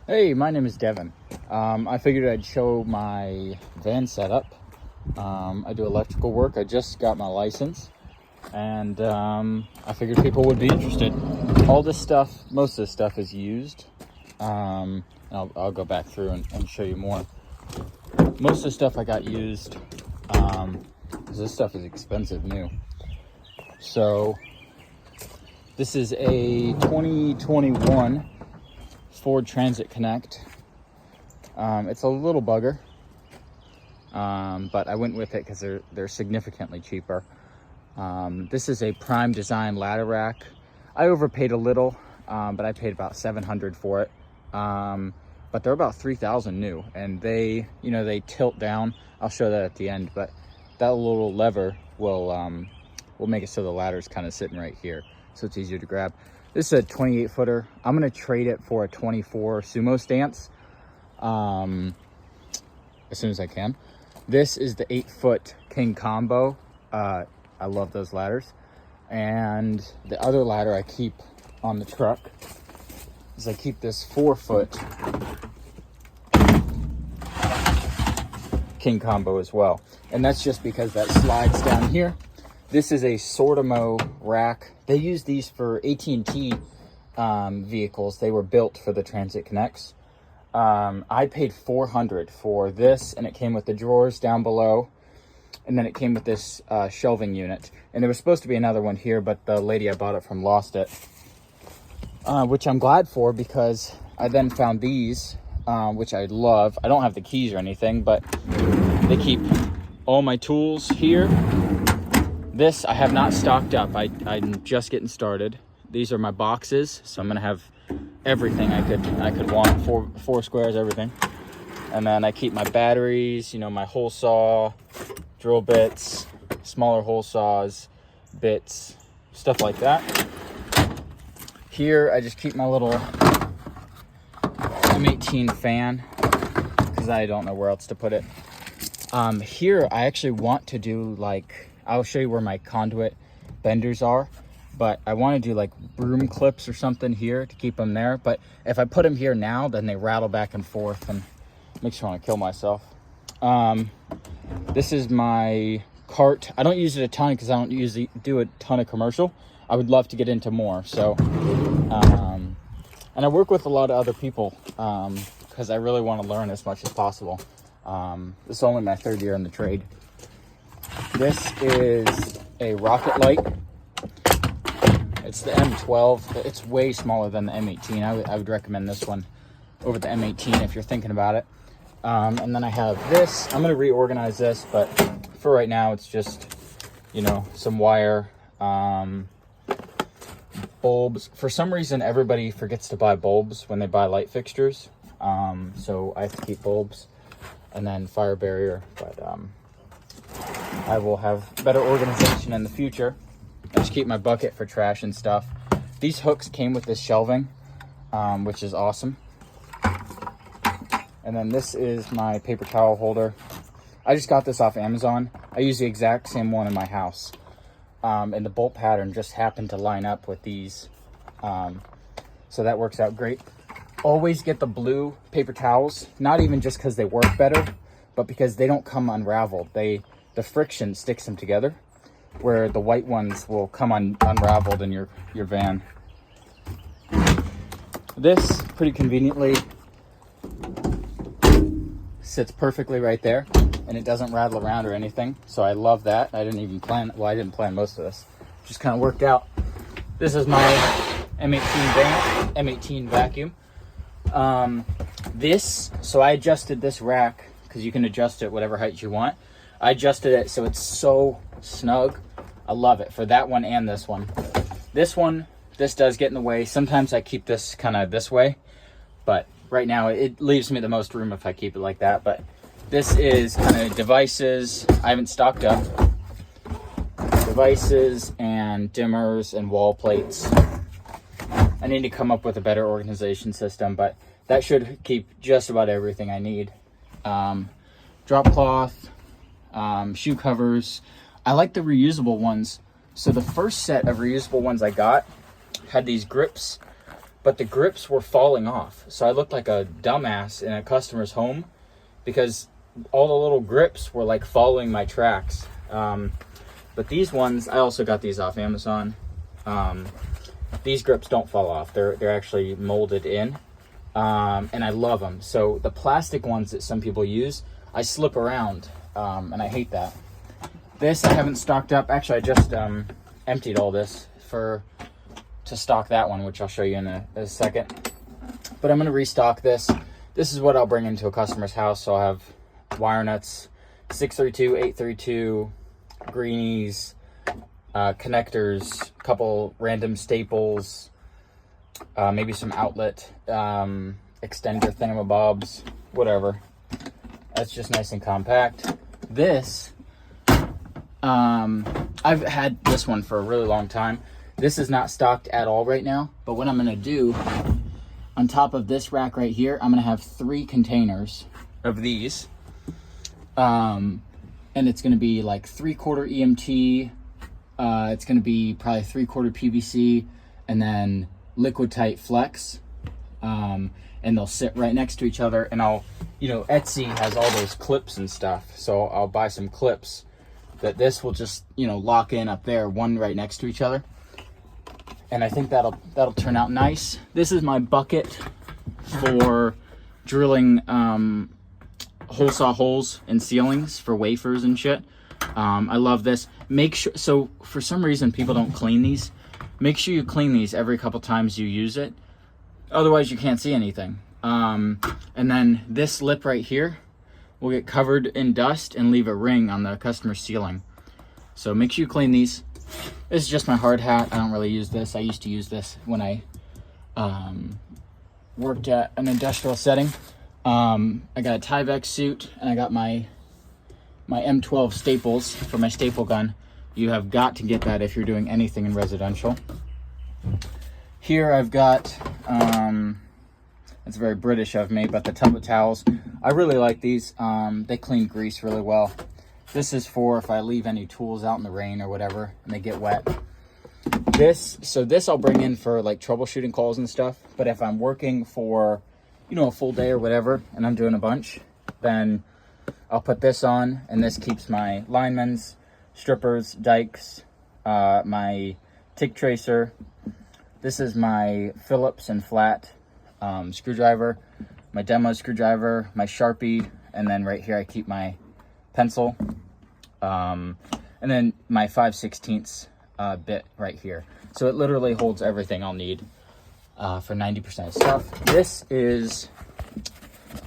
Hey, my name is Devin. I figured I'd show my van setup. I do electrical work. I just got my license, and I figured people would be interested. All this stuff, most of this stuff is used. I'll go back through and show you more. Most of the stuff I got used, because this stuff is expensive new. So this is a 2021 Ford Transit Connect. It's a little bugger, but I went with it because they're significantly cheaper. This is a Prime Design ladder rack. I overpaid a little, but I paid about $700 for it. But they're about $3,000 new, and they tilt down. I'll show that at the end, but that little lever will make it so the ladder's kind of sitting right here, so it's easier to grab. This is a 28 footer. I'm gonna trade it for a 24 sumo stance as soon as I can. This is the 8-foot King combo. I love those ladders. And the other ladder I keep on the truck is I keep this 4-foot King combo as well. And that's just because that slides down here. This is a Sortimo rack. They use these for AT&T vehicles. They were built for the Transit Connects. I paid $400 for this, and it came with the drawers down below, and then it came with this shelving unit. And there was supposed to be another one here, but the lady I bought it from lost it, which I'm glad for, because I then found these, which I love. I don't have the keys or anything, but they keep all my tools here. This I have not stocked up. I'm just getting started. These are my boxes, so I'm gonna have everything I could want. Four squares, everything. And then I keep my batteries, my hole saw, drill bits, smaller hole saws, bits, stuff like that. Here I just keep my little M18 fan, because I don't know where else to put it. Here I actually want to do, I'll show you where my conduit benders are, but I want to do like broom clips or something here to keep them there. But if I put them here now, then they rattle back and forth and makes me want to kill myself. This is my cart. I don't use it a ton because I don't usually do a ton of commercial. I would love to get into more. So, and I work with a lot of other people because I really want to learn as much as possible. This is only my 3rd year in the trade. This is a rocket light. It's the M12. It's way smaller than the M18. I would recommend this one over the M18 if you're thinking about it. And then I have this. I'm going to reorganize this, but for right now, it's just, some wire, bulbs. For some reason, everybody forgets to buy bulbs when they buy light fixtures. So I have to keep bulbs, and then fire barrier, but I will have better organization in the future. I just keep my bucket for trash and stuff. These hooks came with this shelving, which is awesome. And then this is my paper towel holder. I just got this off Amazon. I use the exact same one in my house. And the bolt pattern just happened to line up with these. So that works out great. Always get the blue paper towels, not even just because they work better, but because they don't come unraveled. The friction sticks them together, where the white ones will come unraveled in your van. This, pretty conveniently, sits perfectly right there, and it doesn't rattle around or anything, so I love that. I didn't plan most of this. Just kind of worked out. This is my M18 vacuum. So I adjusted this rack, because you can adjust it whatever height you want. I adjusted it so it's so snug. I love it for that one and this one. This does get in the way. Sometimes I keep this kind of this way, but right now it leaves me the most room if I keep it like that. But this is kind of devices. I haven't stocked up. Devices and dimmers and wall plates. I need to come up with a better organization system, but that should keep just about everything I need. Drop cloth, shoe covers. I like the reusable ones. So the first set of reusable ones I got had these grips but the grips were falling off. So I looked like a dumbass in a customer's home because all the little grips were like following my tracks. But these ones, I also got these off Amazon. These grips don't fall off. They're actually molded in, and I love them. So the plastic ones that some people use, I slip around, and I hate that. This I haven't stocked up. Actually, I just emptied all this to stock that one, which I'll show you in a second. But I'm gonna restock this. This is what I'll bring into a customer's house. So I'll have wire nuts, 632, 832, greenies, connectors, a couple random staples, maybe some outlet, extender thingamabobs, whatever. That's just nice and compact. This, I've had this one for a really long time. This is not stocked at all right now, but what I'm gonna do, on top of this rack right here, I'm gonna have 3 containers of these. And it's gonna be like 3/4 EMT, it's gonna be probably 3/4 PVC, and then liquid tight flex. And they'll sit right next to each other, and I'll, Etsy has all those clips and stuff, so I'll buy some clips that this will just, lock in up there, one right next to each other. And I think that'll turn out nice. This is my bucket for drilling hole saw holes in ceilings for wafers and shit. I love this. Make sure, so for some reason people don't clean these. Make sure you clean these every couple times you use it. Otherwise you can't see anything. And then this lip right here will get covered in dust and leave a ring on the customer's ceiling. So make sure you clean these. This is just my hard hat. I don't really use this. I used to use this when I worked at an industrial setting. I got a Tyvek suit, and I got my M12 staples for my staple gun. You have got to get that if you're doing anything in residential. Here I've got, it's very British of me, but the tub of towels. I really like these. They clean grease really well. This is for if I leave any tools out in the rain or whatever and they get wet. This I'll bring in for like troubleshooting calls and stuff. But if I'm working for, a full day or whatever, and I'm doing a bunch, then I'll put this on, and this keeps my linemen's, strippers, dikes, my tick tracer. This is my Phillips and flat screwdriver, my demo screwdriver, my Sharpie, and then right here I keep my pencil, and then my 5/16 bit right here. So it literally holds everything I'll need for 90% of stuff. This is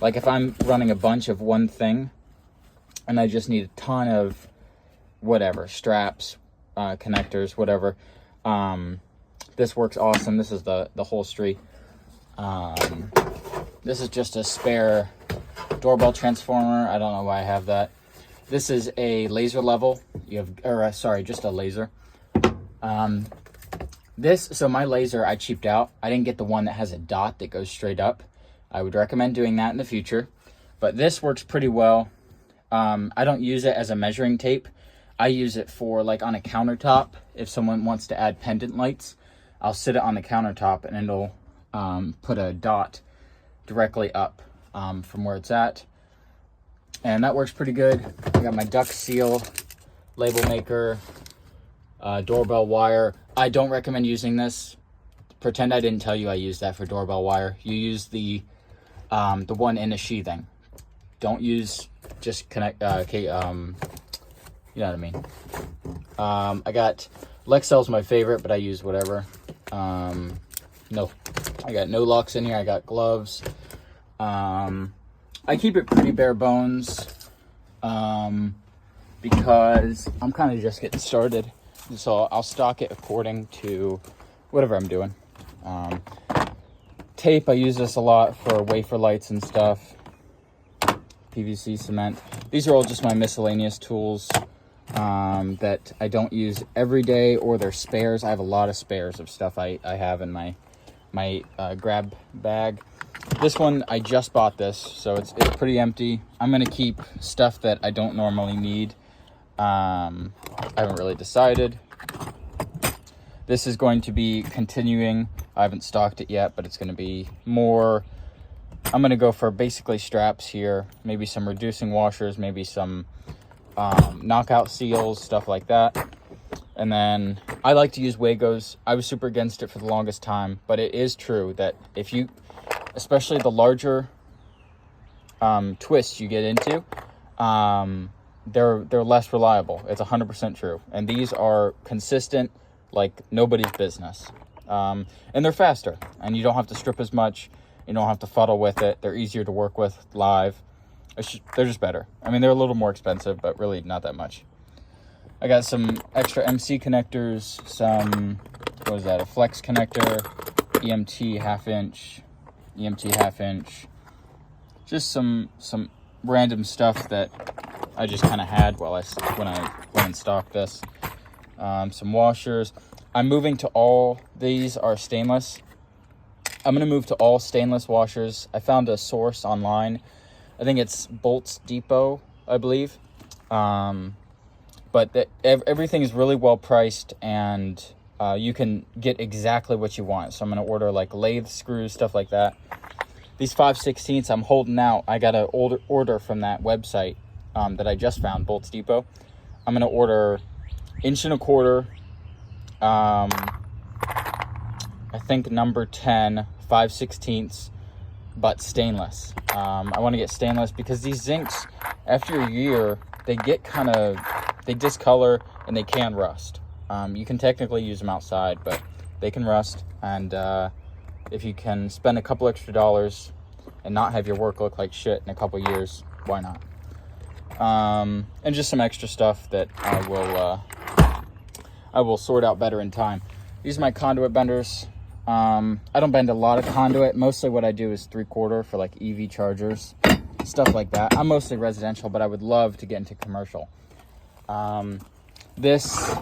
like if I'm running a bunch of one thing and I just need a ton of whatever, straps, connectors, whatever. This works awesome. This is the holstery. This is just a spare doorbell transformer. I don't know why I have that. This is a laser level. Just a laser. So my laser, I cheaped out. I didn't get the one that has a dot that goes straight up. I would recommend doing that in the future. But this works pretty well. I don't use it as a measuring tape. I use it for like on a countertop. If someone wants to add pendant lights, I'll sit it on the countertop and it'll put a dot directly up from where it's at. And that works pretty good. I got my duck seal, label maker, doorbell wire. I don't recommend using this. Pretend I didn't tell you I used that for doorbell wire. You use the one in the sheathing. Don't use just connect. You know what I mean. I got Lexcel's my favorite, but I use whatever. No, I got no locks in here. I got gloves. I keep it pretty bare bones because I'm kind of just getting started. So I'll stock it according to whatever I'm doing. Tape, I use this a lot for wafer lights and stuff. PVC cement. These are all just my miscellaneous tools that I don't use every day, or they're spares. I have a lot of spares of stuff I have in my grab bag. This one, I just bought this, so it's pretty empty. I'm gonna keep stuff that I don't normally need. I haven't really decided. This is going to be continuing. I haven't stocked it yet, but it's going to be more. I'm going to go for basically straps here, maybe some reducing washers, maybe some knockout seals, stuff like that. And then I like to use Wagos. I was super against it for the longest time, but it is true that if you, especially the larger twists you get into, they're less reliable. It's 100% true. And these are consistent like nobody's business. And they're faster, and you don't have to strip as much. You don't have to fuddle with it. They're easier to work with live. They're just better. I mean, they're a little more expensive, but really not that much. I got some extra MC connectors, some, what is that, a flex connector, EMT half-inch, just some random stuff that I just kind of had when I went and stocked this. Some washers. I'm moving to all, these are stainless. I'm going to move to all stainless washers. I found a source online. I think it's Bolts Depot, I believe. But everything is really well priced, and you can get exactly what you want. So I'm going to order like lathe screws, stuff like that. These 5/16 I'm holding out. I got an order from that website that I just found, Bolts Depot. I'm going to order 1.25 inch. I think number 10, 5/16, but stainless. I want to get stainless because these zincs, after a year, they get they discolor and they can rust. You can technically use them outside, but they can rust. And if you can spend a couple extra dollars and not have your work look like shit in a couple years, why not? And just some extra stuff that I will sort out better in time. These are my conduit benders. I don't bend a lot of conduit. Mostly what I do is 3/4 for like EV chargers, stuff like that. I'm mostly residential, but I would love to get into commercial. This,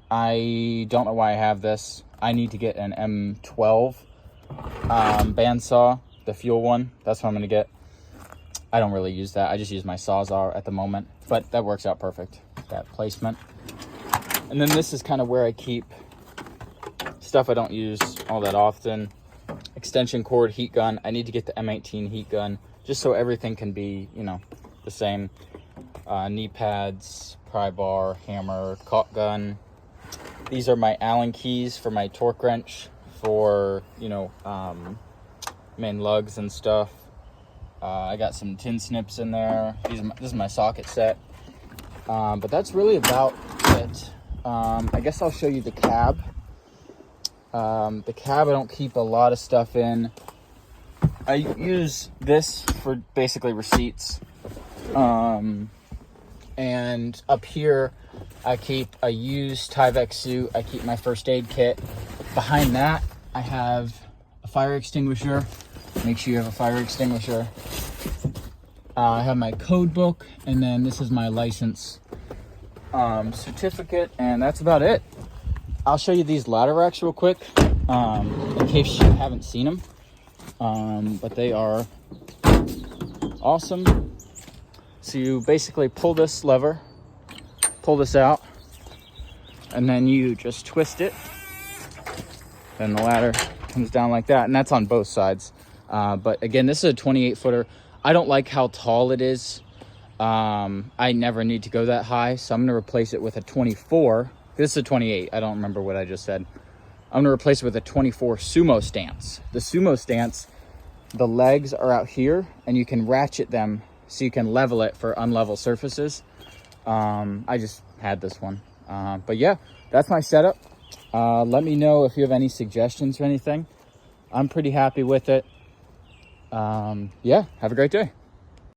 I don't know why I have this. I need to get an M12 bandsaw, the fuel one. That's what I'm going to get. I don't really use that. I just use my Sawzall at the moment, but that works out perfect, that placement. And then this is kind of where I keep stuff I don't use all that often. Extension cord, heat gun. I need to get the M18 heat gun just so everything can be, you know, the same. Knee pads, pry bar, hammer, caulk gun. These are my Allen keys for my torque wrench for, you know, main lugs and stuff. I got some tin snips in there. This is my socket set. But that's really about it. I guess I'll show you the cab. The cab I don't keep a lot of stuff in. I use this for basically receipts. And up here I keep a used Tyvek suit. I keep my first aid kit. Behind that I have a fire extinguisher. Make sure you have a fire extinguisher. I have my code book, and then this is my license certificate, and that's about it. I'll show you these ladder racks real quick, in case you haven't seen them. But they are awesome. So you basically pull this lever, pull this out, and then you just twist it, and the ladder comes down like that, and that's on both sides. But again, this is a 28-footer. I don't like how tall it is. I never need to go that high, so I'm going to replace it with a 24. This is a 28. I don't remember what I just said. I'm going to replace it with a 24 sumo stance. The sumo stance, the legs are out here, and you can ratchet them so you can level it for unlevel surfaces. I just had this one. But yeah, that's my setup. Let me know if you have any suggestions or anything. I'm pretty happy with it. Yeah, have a great day.